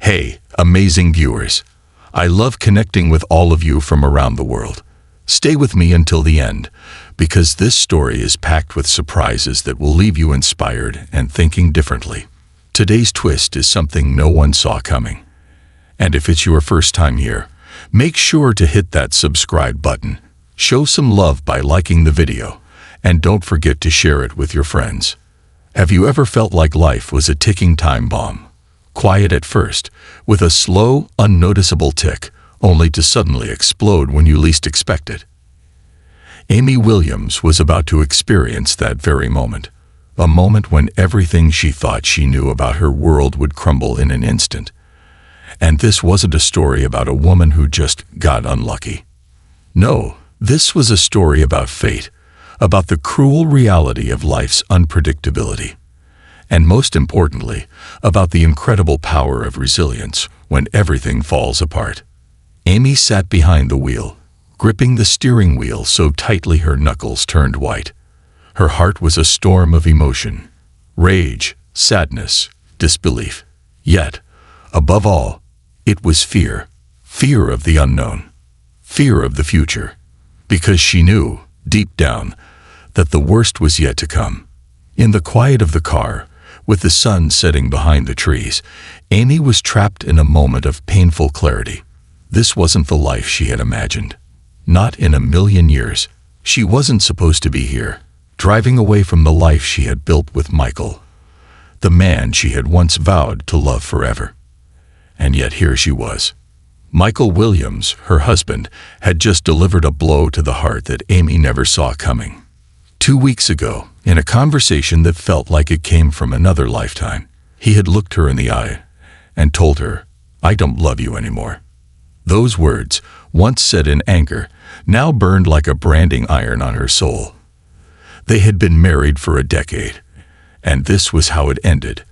Hey, amazing viewers. I love connecting with all of you from around the world. Stay with me until the end, because this story is packed with surprises that will leave you inspired and thinking differently. Today's twist is something no one saw coming. And if it's your first time here, make sure to hit that subscribe button. Show some love by liking the video, and don't forget to share it with your friends. Have you ever felt like life was a ticking time bomb? Quiet at first, with a slow, unnoticeable tick, only to suddenly explode when you least expect it. Amy Williams was about to experience that very moment, a moment when everything she thought she knew about her world would crumble in an instant. And this wasn't a story about a woman who just got unlucky. No, this was a story about fate, about the cruel reality of life's unpredictability. And most importantly, about the incredible power of resilience when everything falls apart. Amy sat behind the wheel, gripping the steering wheel so tightly her knuckles turned white. Her heart was a storm of emotion, rage, sadness, disbelief. Yet, above all, it was fear. Fear of the unknown. Fear of the future. Because she knew, deep down, that the worst was yet to come. In the quiet of the car, with the sun setting behind the trees, Amy was trapped in a moment of painful clarity. This wasn't the life she had imagined. Not in a million years. She wasn't supposed to be here, driving away from the life she had built with Michael, the man she had once vowed to love forever. And yet here she was. Michael Williams, her husband, had just delivered a blow to the heart that Amy never saw coming. 2 weeks ago, in a conversation that felt like it came from another lifetime, he had looked her in the eye and told her, "I don't love you anymore." Those words, once said in anger, now burned like a branding iron on her soul. They had been married for a decade, and this was how it ended.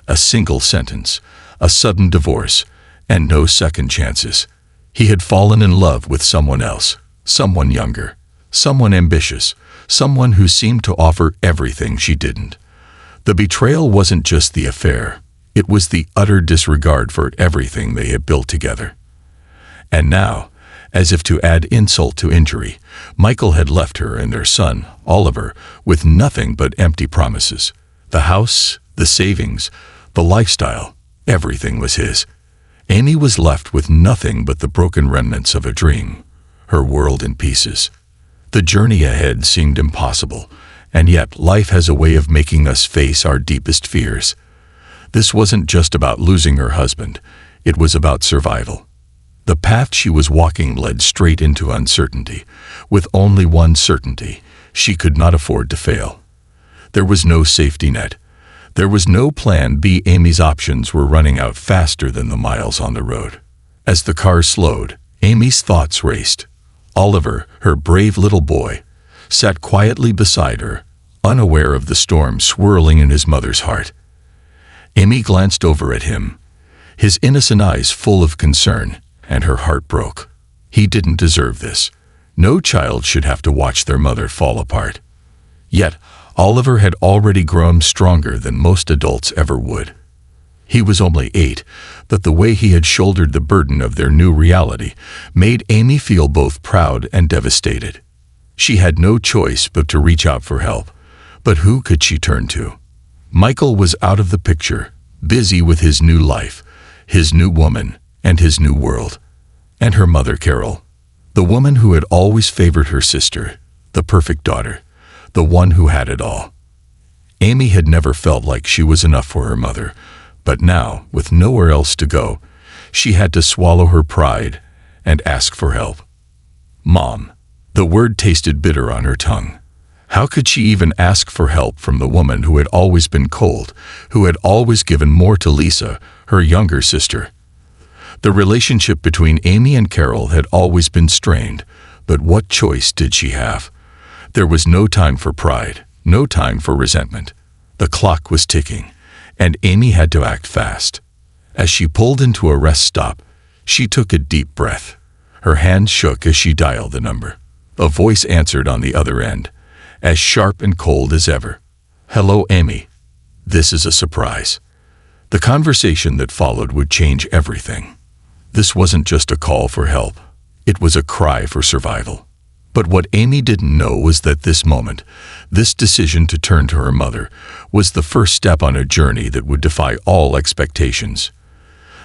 A single sentence, a sudden divorce, and no second chances. He had fallen in love with someone else, someone younger, someone ambitious, someone who seemed to offer everything she didn't. The betrayal wasn't just the affair, it was the utter disregard for everything they had built together. And now, as if to add insult to injury, Michael had left her and their son, Oliver, with nothing but empty promises. The house, the savings, the lifestyle, everything was his. Amy was left with nothing but the broken remnants of a dream, her world in pieces. The journey ahead seemed impossible, and yet life has a way of making us face our deepest fears. This wasn't just about losing her husband, it was about survival. The path she was walking led straight into uncertainty, with only one certainty: she could not afford to fail. There was no safety net. There was no plan B. Amy's options were running out faster than the miles on the road. As the car slowed, Amy's thoughts raced. Oliver, her brave little boy, sat quietly beside her, unaware of the storm swirling in his mother's heart. Amy glanced over at him, his innocent eyes full of concern, and her heart broke. He didn't deserve this. No child should have to watch their mother fall apart. Yet, Oliver had already grown stronger than most adults ever would. He was only 8, but the way he had shouldered the burden of their new reality made Amy feel both proud and devastated. She had no choice but to reach out for help. But who could she turn to? Michael was out of the picture, busy with his new life, his new woman, and his new world. And her mother, Carol, the woman who had always favored her sister, the perfect daughter, the one who had it all. Amy had never felt like she was enough for her mother, but now, with nowhere else to go, she had to swallow her pride and ask for help. Mom. The word tasted bitter on her tongue. How could she even ask for help from the woman who had always been cold, who had always given more to Lisa, her younger sister? The relationship between Amy and Carol had always been strained, but what choice did she have? There was no time for pride, no time for resentment. The clock was ticking, and Amy had to act fast. As she pulled into a rest stop, she took a deep breath. Her hands shook as she dialed the number. A voice answered on the other end, as sharp and cold as ever. "Hello, Amy. This is a surprise." The conversation that followed would change everything. This wasn't just a call for help. It was a cry for survival. But what Amy didn't know was that this moment, this decision to turn to her mother, was the first step on a journey that would defy all expectations.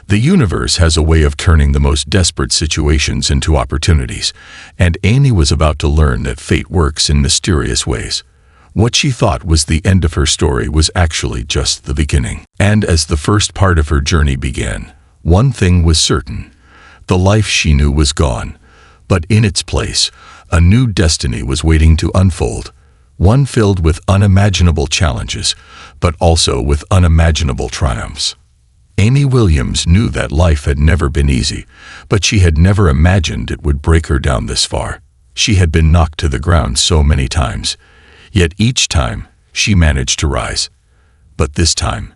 The universe has a way of turning the most desperate situations into opportunities, and Amy was about to learn that fate works in mysterious ways. What she thought was the end of her story was actually just the beginning. And as the first part of her journey began, one thing was certain. The life she knew was gone, but in its place, a new destiny was waiting to unfold, one filled with unimaginable challenges, but also with unimaginable triumphs. Amy Williams knew that life had never been easy, but she had never imagined it would break her down this far. She had been knocked to the ground so many times, yet each time she managed to rise. But this time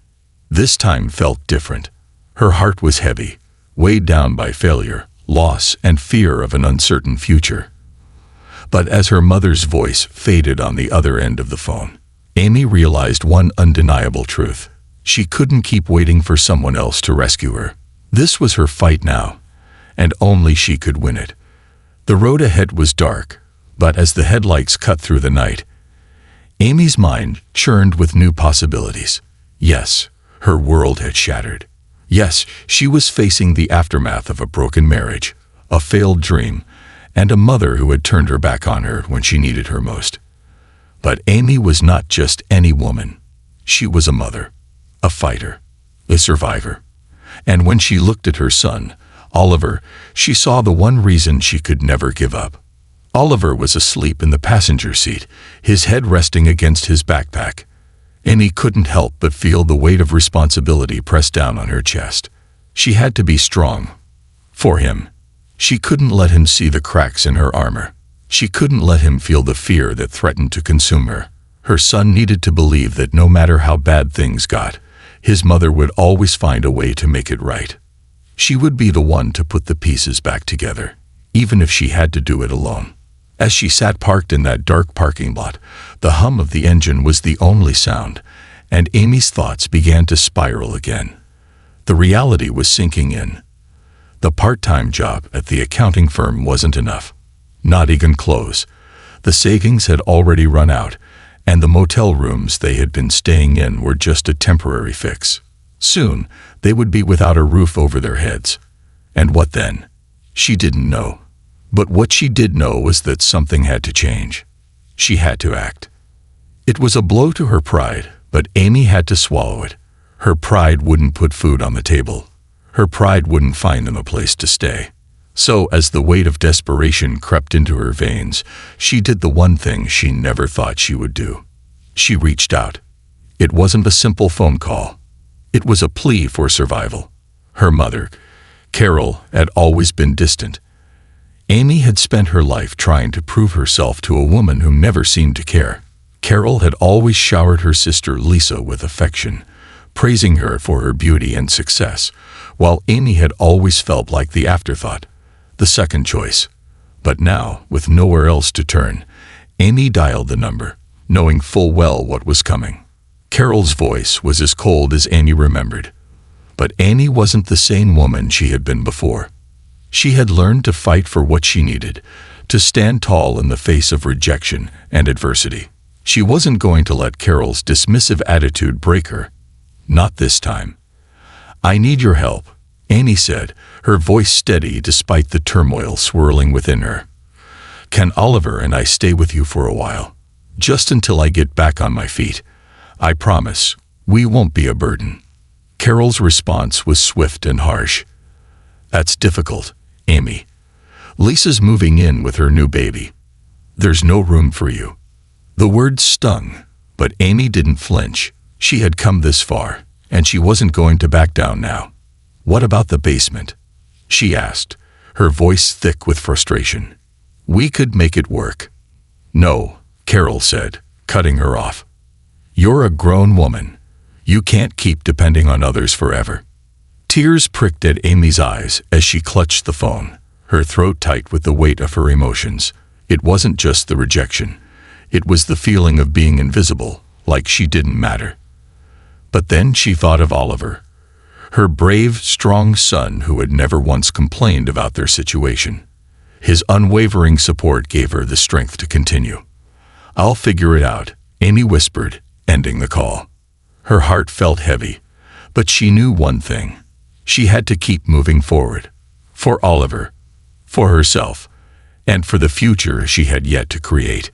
felt different. Her heart was heavy, weighed down by failure, loss, and fear of an uncertain future. But as her mother's voice faded on the other end of the phone, Amy realized one undeniable truth. She couldn't keep waiting for someone else to rescue her. This was her fight now, and only she could win it. The road ahead was dark, but as the headlights cut through the night, Amy's mind churned with new possibilities. Yes, her world had shattered. Yes, she was facing the aftermath of a broken marriage, a failed dream, and a mother who had turned her back on her when she needed her most. But Amy was not just any woman. She was a mother, a fighter, a survivor. And when she looked at her son, Oliver, she saw the one reason she could never give up. Oliver was asleep in the passenger seat, his head resting against his backpack. Amy couldn't help but feel the weight of responsibility press down on her chest. She had to be strong. For him. She couldn't let him see the cracks in her armor. She couldn't let him feel the fear that threatened to consume her. Her son needed to believe that no matter how bad things got, his mother would always find a way to make it right. She would be the one to put the pieces back together, even if she had to do it alone. As she sat parked in that dark parking lot, the hum of the engine was the only sound, and Amy's thoughts began to spiral again. The reality was sinking in. The part-time job at the accounting firm wasn't enough. Not even close. The savings had already run out, and the motel rooms they had been staying in were just a temporary fix. Soon, they would be without a roof over their heads. And what then? She didn't know. But what she did know was that something had to change. She had to act. It was a blow to her pride, but Amy had to swallow it. Her pride wouldn't put food on the table. Her pride wouldn't find them a place to stay. So, as the weight of desperation crept into her veins, she did the one thing she never thought she would do. She reached out. It wasn't a simple phone call. It was a plea for survival. Her mother, Carol, had always been distant. Amy had spent her life trying to prove herself to a woman who never seemed to care. Carol had always showered her sister Lisa with affection, praising her for her beauty and success, while Amy had always felt like the afterthought, the second choice. But now, with nowhere else to turn, Amy dialed the number, knowing full well what was coming. Carol's voice was as cold as Amy remembered. But Amy wasn't the same woman she had been before. She had learned to fight for what she needed, to stand tall in the face of rejection and adversity. She wasn't going to let Carol's dismissive attitude break her. Not this time. "I need your help," Amy said, her voice steady despite the turmoil swirling within her. "Can Oliver and I stay with you for a while? Just until I get back on my feet. I promise, we won't be a burden." Carol's response was swift and harsh. "That's difficult, Amy. Lisa's moving in with her new baby. There's no room for you." The words stung, but Amy didn't flinch. She had come this far, and she wasn't going to back down now. "What about the basement?" she asked, her voice thick with frustration. "We could make it work." "No," Carol said, cutting her off. "You're a grown woman. You can't keep depending on others forever." Tears pricked at Amy's eyes as she clutched the phone, her throat tight with the weight of her emotions. It wasn't just the rejection. It was the feeling of being invisible, like she didn't matter. But then she thought of Oliver, Her brave, strong son who had never once complained about their situation. His unwavering support gave her the strength to continue. "I'll figure it out," Amy whispered, ending the call. Her heart felt heavy, but she knew one thing. She had to keep moving forward. For Oliver, for herself, and for the future she had yet to create.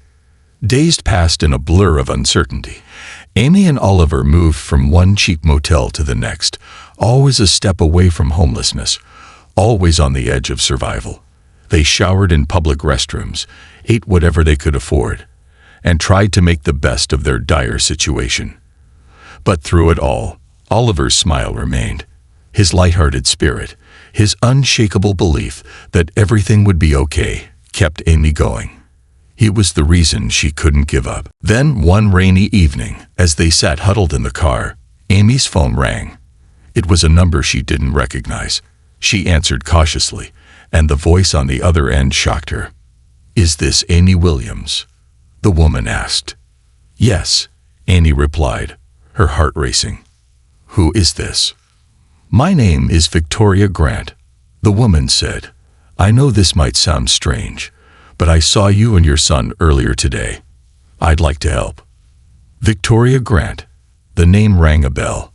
Days passed in a blur of uncertainty. Amy and Oliver moved from one cheap motel to the next, always a step away from homelessness, always on the edge of survival. They showered in public restrooms, ate whatever they could afford, and tried to make the best of their dire situation. But through it all, Oliver's smile remained. His light-hearted spirit, his unshakable belief that everything would be okay, kept Amy going. He was the reason she couldn't give up. Then, one rainy evening, as they sat huddled in the car, Amy's phone rang. It was a number she didn't recognize. She answered cautiously, and the voice on the other end shocked her. "Is this Amy Williams?" the woman asked. "Yes," Amy replied, her heart racing. "Who is this?" "My name is Victoria Grant," the woman said. "I know this might sound strange, but I saw you and your son earlier today. I'd like to help." Victoria Grant. The name rang a bell.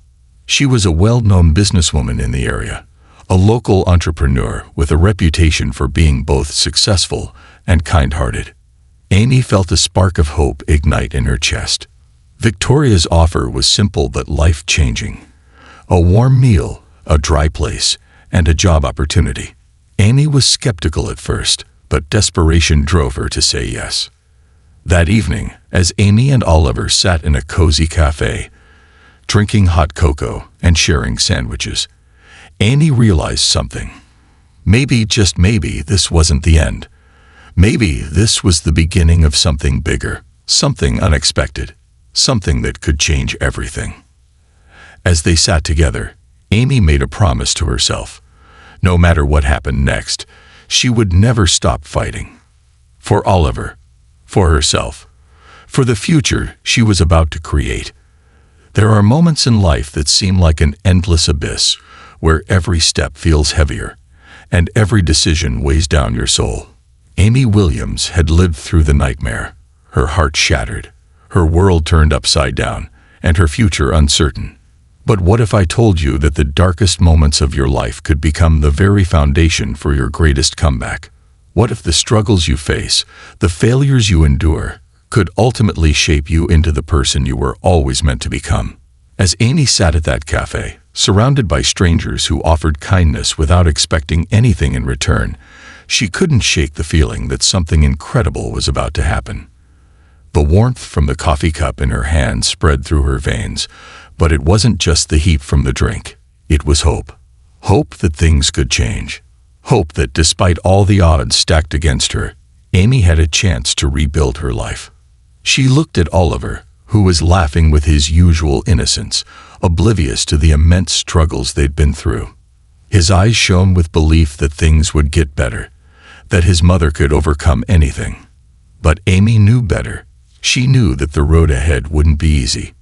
She was a well-known businesswoman in the area, a local entrepreneur with a reputation for being both successful and kind-hearted. Amy felt a spark of hope ignite in her chest. Victoria's offer was simple but life-changing. A warm meal, a dry place, and a job opportunity. Amy was skeptical at first, but desperation drove her to say yes. That evening, as Amy and Oliver sat in a cozy cafe, drinking hot cocoa and sharing sandwiches, Amy realized something. Maybe, just maybe, this wasn't the end. Maybe this was the beginning of something bigger, something unexpected, something that could change everything. As they sat together, Amy made a promise to herself. No matter what happened next, she would never stop fighting. For Oliver, for herself, for the future she was about to create. There are moments in life that seem like an endless abyss, where every step feels heavier, and every decision weighs down your soul. Amy Williams had lived through the nightmare, her heart shattered, her world turned upside down, and her future uncertain. But what if I told you that the darkest moments of your life could become the very foundation for your greatest comeback? What if the struggles you face, the failures you endure, could ultimately shape you into the person you were always meant to become? As Amy sat at that cafe, surrounded by strangers who offered kindness without expecting anything in return, she couldn't shake the feeling that something incredible was about to happen. The warmth from the coffee cup in her hand spread through her veins, but it wasn't just the heat from the drink. It was hope. Hope that things could change. Hope that despite all the odds stacked against her, Amy had a chance to rebuild her life. She looked at Oliver, who was laughing with his usual innocence, oblivious to the immense struggles they'd been through. His eyes shone with belief that things would get better, that his mother could overcome anything. But Amy knew better. She knew that the road ahead wouldn't be easy.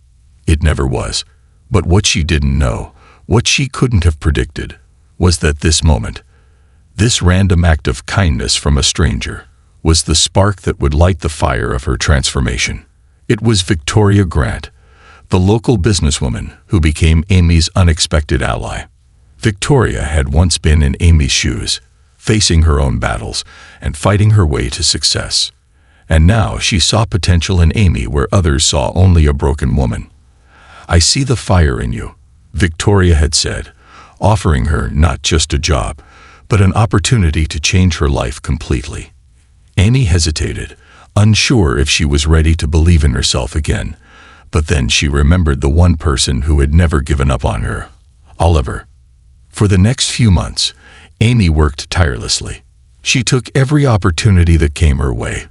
It never was. But what she didn't know, what she couldn't have predicted, was that this moment, this random act of kindness from a stranger, was the spark that would light the fire of her transformation. It was Victoria Grant, the local businesswoman who became Amy's unexpected ally. Victoria had once been in Amy's shoes, facing her own battles and fighting her way to success. And now she saw potential in Amy where others saw only a broken woman. "I see the fire in you," Victoria had said, offering her not just a job, but an opportunity to change her life completely. Amy hesitated, unsure if she was ready to believe in herself again, but then she remembered the one person who had never given up on her, Oliver. For the next few months, Amy worked tirelessly. She took every opportunity that came her way,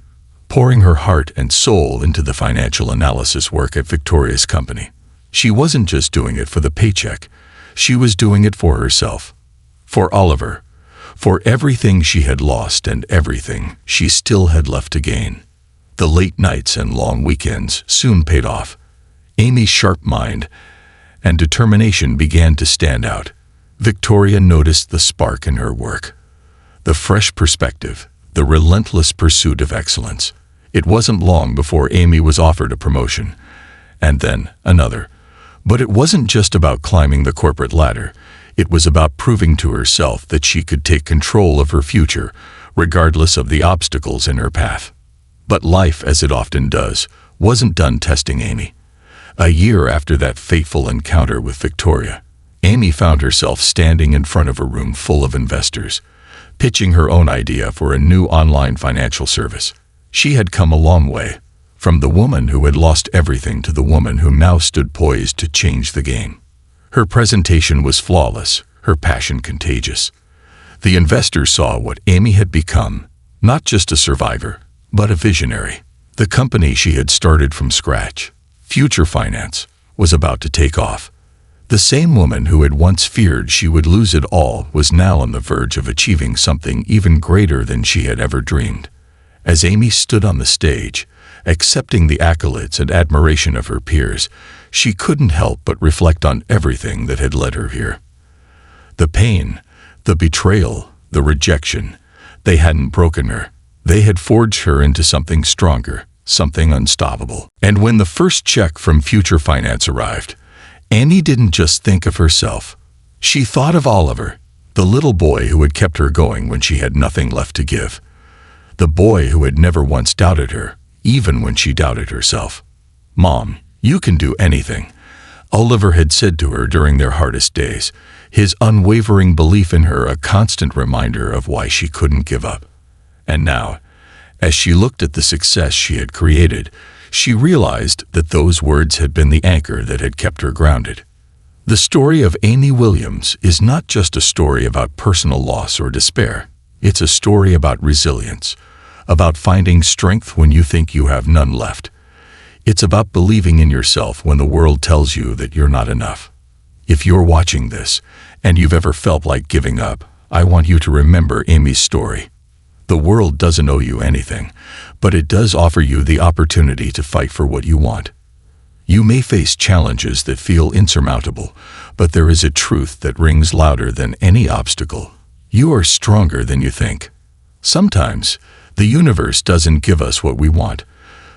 pouring her heart and soul into the financial analysis work at Victoria's company. She wasn't just doing it for the paycheck, she was doing it for herself, for Oliver, for everything she had lost and everything she still had left to gain. The late nights and long weekends soon paid off. Amy's sharp mind and determination began to stand out. Victoria noticed the spark in her work. The fresh perspective, the relentless pursuit of excellence. It wasn't long before Amy was offered a promotion, and then another. But it wasn't just about climbing the corporate ladder. It was about proving to herself that she could take control of her future, regardless of the obstacles in her path. But life, as it often does, wasn't done testing Amy. A year after that fateful encounter with Victoria, Amy found herself standing in front of a room full of investors, pitching her own idea for a new online financial service. She had come a long way, from the woman who had lost everything to the woman who now stood poised to change the game. Her presentation was flawless, her passion contagious. The investors saw what Amy had become, not just a survivor, but a visionary. The company she had started from scratch, Future Finance, was about to take off. The same woman who had once feared she would lose it all was now on the verge of achieving something even greater than she had ever dreamed. As Amy stood on the stage, accepting the accolades and admiration of her peers, she couldn't help but reflect on everything that had led her here. The pain, the betrayal, the rejection, they hadn't broken her. They had forged her into something stronger, something unstoppable. And when the first check from Future Finance arrived, Amy didn't just think of herself. She thought of Oliver, the little boy who had kept her going when she had nothing left to give. The boy who had never once doubted her, even when she doubted herself. "Mom, you can do anything," Oliver had said to her during their hardest days, his unwavering belief in her a constant reminder of why she couldn't give up. And now, as she looked at the success she had created, she realized that those words had been the anchor that had kept her grounded. The story of Amy Williams is not just a story about personal loss or despair. It's a story about resilience, about finding strength when you think you have none left. It's about believing in yourself when the world tells you that you're not enough. If you're watching this, and you've ever felt like giving up, I want you to remember Amy's story. The world doesn't owe you anything, but it does offer you the opportunity to fight for what you want. You may face challenges that feel insurmountable, but there is a truth that rings louder than any obstacle. You are stronger than you think. Sometimes, the universe doesn't give us what we want,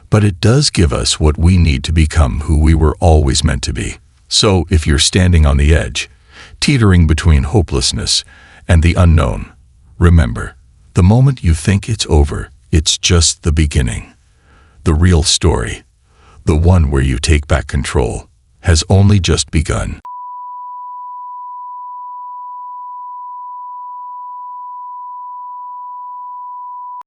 but it does give us what we need to become who we were always meant to be. So, if you're standing on the edge, teetering between hopelessness and the unknown, remember, the moment you think it's over, it's just the beginning. The real story, the one where you take back control, has only just begun.